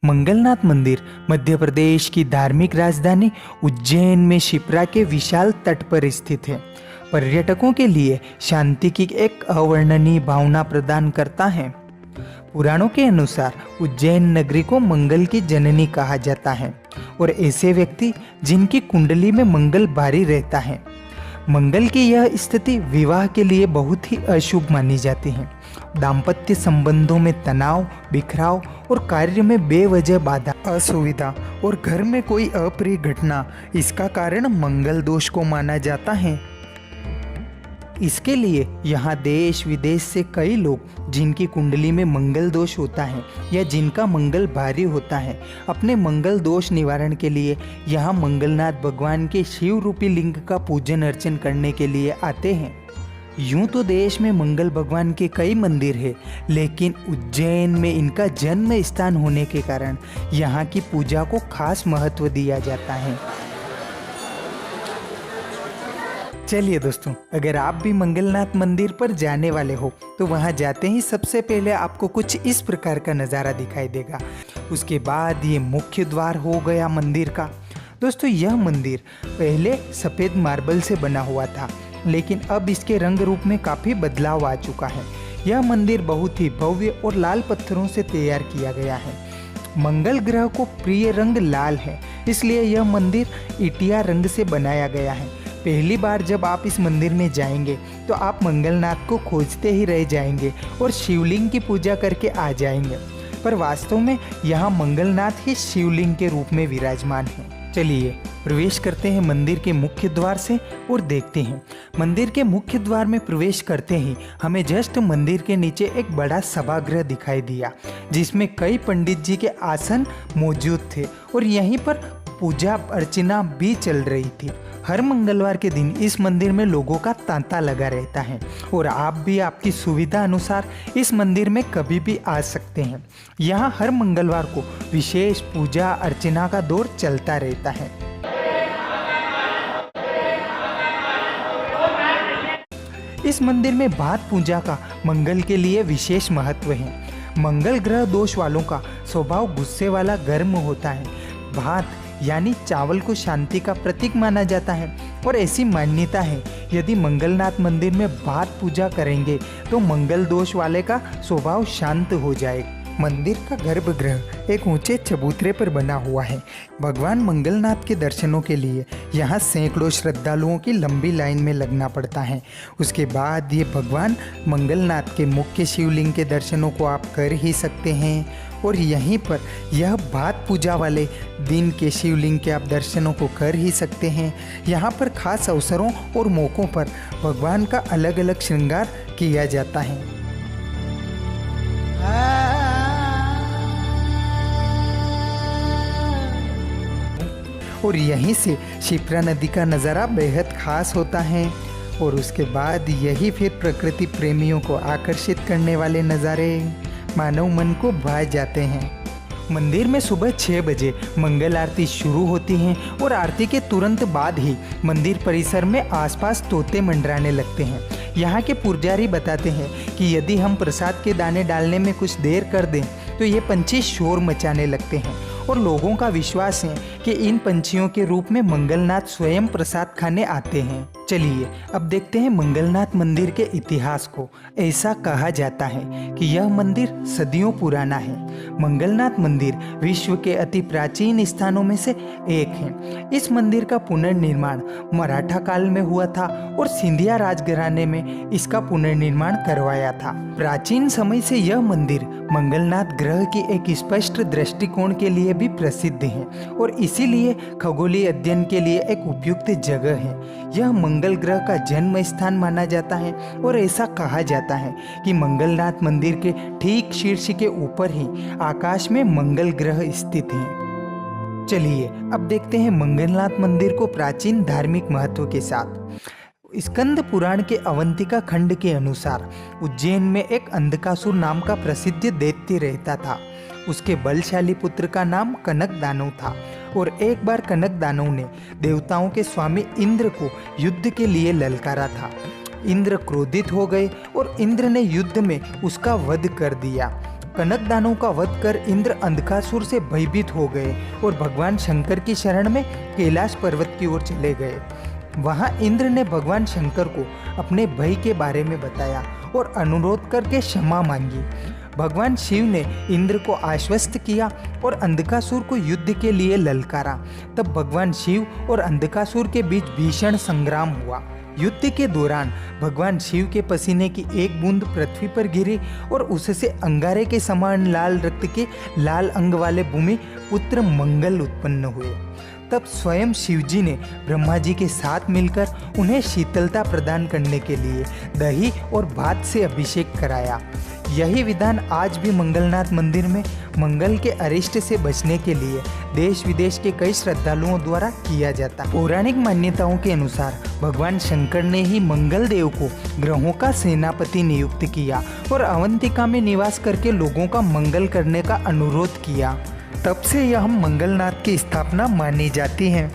मंगलनाथ मंदिर मध्य प्रदेश की धार्मिक राजधानी उज्जैन में शिप्रा के विशाल तट पर स्थित है। पर्यटकों के लिए शांति की एक अवर्णनीय भावना प्रदान करता है। पुराणों के अनुसार उज्जैन नगरी को मंगल की जननी कहा जाता है और ऐसे व्यक्ति जिनकी कुंडली में मंगल भारी रहता है। मंगल की यह स्थिति विवाह के लिए बहुत ही अशुभ मानी जाती है। दाम्पत्य संबंधों में तनाव, बिखराव और कार्य में बेवजह बाधा, असुविधा और घर में कोई अप्रिय घटना इसका कारण मंगल दोष को माना जाता है। इसके लिए यहाँ देश विदेश से कई लोग जिनकी कुंडली में मंगल दोष होता है या जिनका मंगल भारी होता है, अपने मंगल दोष निवारण के लिए यहाँ मंगलनाथ भगवान के शिव रूपी लिंग का पूजन अर्चन करने के लिए आते हैं। यूं तो देश में मंगल भगवान के कई मंदिर हैं, लेकिन उज्जैन में इनका जन्म स्थान होने के कारण यहाँ की पूजा को खास महत्व दिया जाता है। चलिए दोस्तों, अगर आप भी मंगलनाथ मंदिर पर जाने वाले हो तो वहां जाते ही सबसे पहले आपको कुछ इस प्रकार का नज़ारा दिखाई देगा। उसके बाद ये मुख्य द्वार हो गया मंदिर का। दोस्तों, यह मंदिर पहले सफ़ेद मार्बल से बना हुआ था, लेकिन अब इसके रंग रूप में काफ़ी बदलाव आ चुका है। यह मंदिर बहुत ही भव्य और लाल पत्थरों से तैयार किया गया है। मंगल ग्रह को प्रिय रंग लाल है, इसलिए यह मंदिर ईटिया रंग से बनाया गया है। पहली बार जब आप इस मंदिर में जाएंगे तो आप मंगलनाथ को खोजते ही रह जाएंगे और शिवलिंग की पूजा करके आ जाएंगे, पर वास्तव में यहाँ मंगलनाथ ही शिवलिंग के रूप में विराजमान है। चलिए प्रवेश करते हैं मंदिर के मुख्य द्वार से और देखते हैं। मंदिर के मुख्य द्वार में प्रवेश करते ही हमें जस्ट मंदिर के नीचे एक बड़ा सभागृह दिखाई दिया, जिसमें कई पंडित जी के आसन मौजूद थे और यहीं पर पूजा अर्चना भी चल रही थी। हर मंगलवार के दिन इस मंदिर में लोगों का तांता लगा रहता है और आप भी आपकी सुविधा अनुसार इस मंदिर में कभी भी आ सकते हैं। यहाँ हर मंगलवार को विशेष पूजा अर्चना का दौर चलता रहता है। इस मंदिर में भात पूजा का मंगल के लिए विशेष महत्व है। मंगल ग्रह दोष वालों का स्वभाव गुस्से वाला, गर्म होता है। भात यानी चावल को शांति का प्रतीक माना जाता है और ऐसी मान्यता है, यदि मंगलनाथ मंदिर में भात पूजा करेंगे तो मंगल दोष वाले का स्वभाव शांत हो जाएगा। मंदिर का गर्भगृह एक ऊंचे चबूतरे पर बना हुआ है। भगवान मंगलनाथ के दर्शनों के लिए यहाँ सैकड़ों श्रद्धालुओं की लंबी लाइन में लगना पड़ता है। उसके बाद ये भगवान मंगलनाथ के मुख्य शिवलिंग के दर्शनों को आप कर ही सकते हैं और यहीं पर यह भात पूजा वाले दिन के शिवलिंग के आप दर्शनों को कर ही सकते हैं। यहाँ पर खास अवसरों और मौक़ों पर भगवान का अलग अलग श्रृंगार किया जाता है। और यहीं से शिप्रा नदी का नज़ारा बेहद खास होता है और उसके बाद यही फिर प्रकृति प्रेमियों को आकर्षित करने वाले नज़ारे मानव मन को भा जाते हैं। मंदिर में सुबह 6 बजे मंगल आरती शुरू होती है और आरती के तुरंत बाद ही मंदिर परिसर में आसपास तोते मंडराने लगते हैं। यहाँ के पुजारी बताते हैं कि यदि हम प्रसाद के दाने डालने में कुछ देर कर दें तो ये पंछी शोर मचाने लगते हैं और लोगों का विश्वास है कि इन पंछियों के रूप में मंगलनाथ स्वयं प्रसाद खाने आते हैं। चलिए अब देखते हैं मंगलनाथ मंदिर के इतिहास को। ऐसा कहा जाता है कि यह मंदिर सदियों पुराना है। मंगलनाथ मंदिर विश्व के अति प्राचीन स्थानों में से एक है। इस मंदिर का पुनर्निर्माण मराठा काल में हुआ था और सिंधिया राजघराने में इसका पुनर्निर्माण करवाया था। प्राचीन समय से यह मंदिर मंगलनाथ ग्रह की एक स्पष्ट दृष्टिकोण के लिए भी प्रसिद्ध है और इसीलिए खगोलीय अध्ययन के लिए एक उपयुक्त जगह है। यह मंगल ग्रह का जन्म स्थान माना जाता है और ऐसा कहा जाता है कि मंगलनाथ मंदिर के ठीक शीर्ष के ऊपर ही आकाश में मंगल ग्रह स्थित है। चलिए अब देखते हैं मंगलनाथ मंदिर को प्राचीन धार्मिक महत्व के साथ। स्कंद पुराण के अवंतिका खंड के अनुसार उज्जैन में एक अंधकासुर नाम का प्रसिद्ध दैत्य रहता था। उसके बलशाली पुत्र का नाम कनक दानव था और एक बार कनक दानव ने देवताओं के स्वामी इंद्र को युद्ध के लिए ललकारा था। इंद्र क्रोधित हो गए और इंद्र ने युद्ध में उसका वध कर दिया। कनकदानों का वध कर इंद्र अंधकासुर से भयभीत हो गए और भगवान शंकर की शरण में कैलाश पर्वत की ओर चले गए। वहां इंद्र ने भगवान शंकर को अपने भय के बारे में बताया और अनुरोध करके क्षमा मांगी। भगवान शिव ने इंद्र को आश्वस्त किया और अंधकासुर को युद्ध के लिए ललकारा। तब भगवान शिव और अंधकासुर के बीच भीषण संग्राम हुआ। युद्ध के दौरान भगवान शिव के पसीने की एक बूंद पृथ्वी पर गिरी और उससे अंगारे के समान लाल रक्त के लाल अंग वाले भूमि पुत्र मंगल उत्पन्न हुए। तब स्वयं शिवजी ने ब्रह्मा जी के साथ मिलकर उन्हें शीतलता प्रदान करने के लिए दही और भात से अभिषेक कराया। यही विधान आज भी मंगलनाथ मंदिर में मंगल के अरिष्ट से बचने के लिए देश विदेश के कई श्रद्धालुओं द्वारा किया जाता है। पौराणिक मान्यताओं के अनुसार भगवान शंकर ने ही मंगल देव को ग्रहों का सेनापति नियुक्त किया और अवंतिका में निवास करके लोगों का मंगल करने का अनुरोध किया। तब से यह मंगलनाथ की स्थापना मानी जाती है।